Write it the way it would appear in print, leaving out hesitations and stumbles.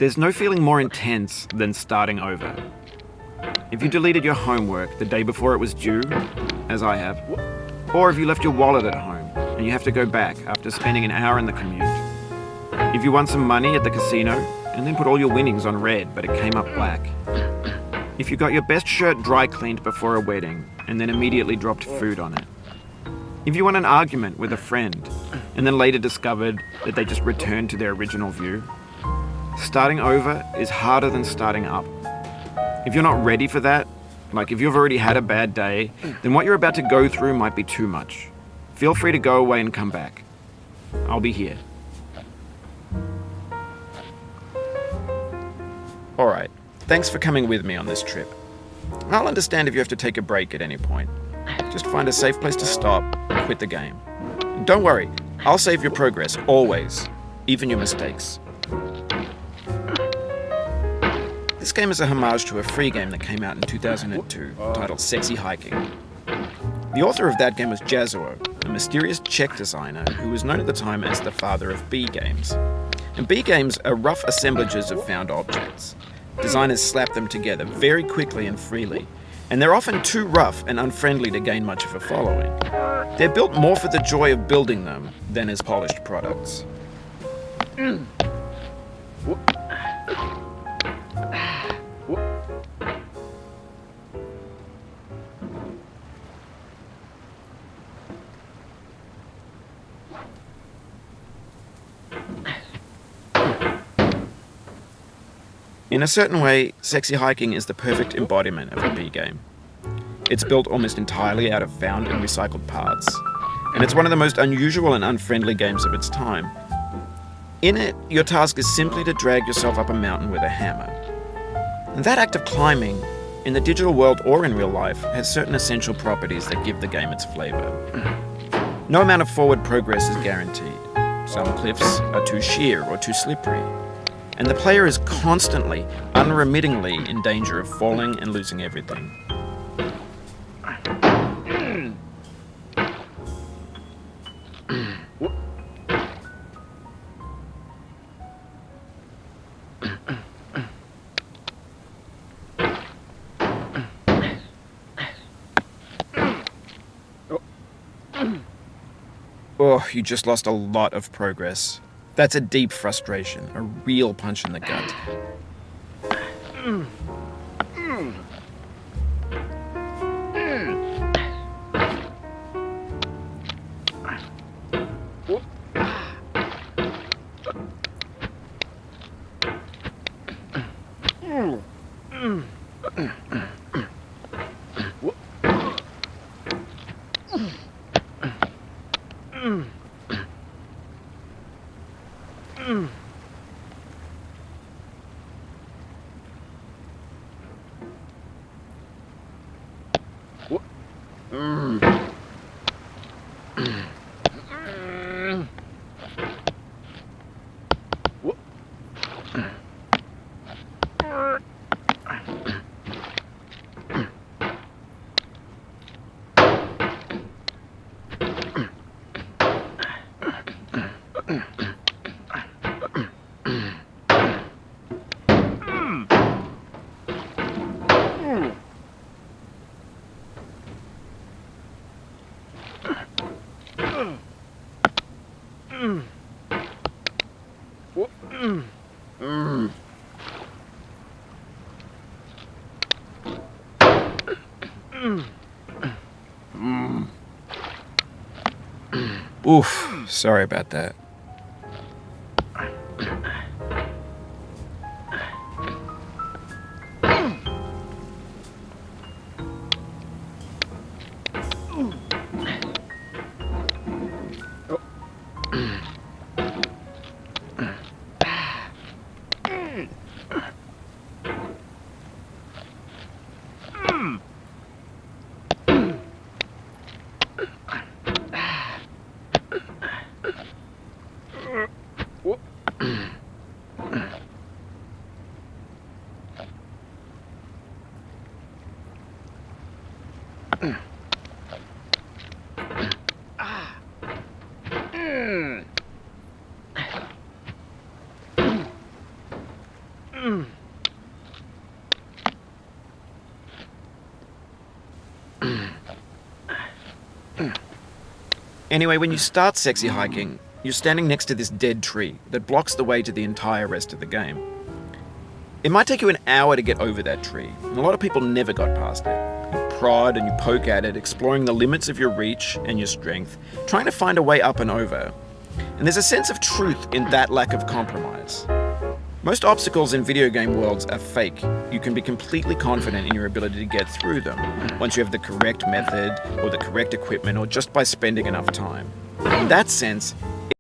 There's no feeling more intense than starting over. If you deleted your homework the day before it was due, as I have, or if you left your wallet at home and you have to go back after spending an hour in the commute. If you won some money at the casino and then put all your winnings on red but it came up black. If you got your best shirt dry cleaned before a wedding and then immediately dropped food on it. If you won an argument with a friend and then later discovered that they just returned to their original view. Starting over is harder than starting up. If you're not ready for that, like if you've already had a bad day, then what you're about to go through might be too much. Feel free to go away and come back. I'll be here. Alright, thanks for coming with me on this trip. I'll understand if you have to take a break at any point. Just find a safe place to stop and quit the game. Don't worry, I'll save your progress, always, even your mistakes. This game is a homage to a free game that came out in 2002, titled Sexy Hiking. The author of that game was Jazzuo, a mysterious Czech designer who was known at the time as the father of B games. And B games are rough assemblages of found objects. Designers slap them together very quickly and freely, and they're often too rough and unfriendly to gain much of a following. They're built more for the joy of building them than as polished products. In a certain way, Sexy Hiking is the perfect embodiment of a B game. It's built almost entirely out of found and recycled parts, and it's one of the most unusual and unfriendly games of its time. In it, your task is simply to drag yourself up a mountain with a hammer. And that act of climbing, in the digital world or in real life, has certain essential properties that give the game its flavor. No amount of forward progress is guaranteed. Some cliffs are too sheer or too slippery. And the player is constantly, unremittingly in danger of falling and losing everything. Oh, you just lost a lot of progress. That's a deep frustration, a real punch in the gut. Oof, sorry about that. Anyway, when you start sexy hiking, you're standing next to this dead tree that blocks the way to the entire rest of the game. It might take you an hour to get over that tree, and a lot of people never got past it. You prod and you poke at it, exploring the limits of your reach and your strength, trying to find a way up and over. And there's a sense of truth in that lack of compromise. Most obstacles in video game worlds are fake. You can be completely confident in your ability to get through them once you have the correct method or the correct equipment or just by spending enough time. In that sense,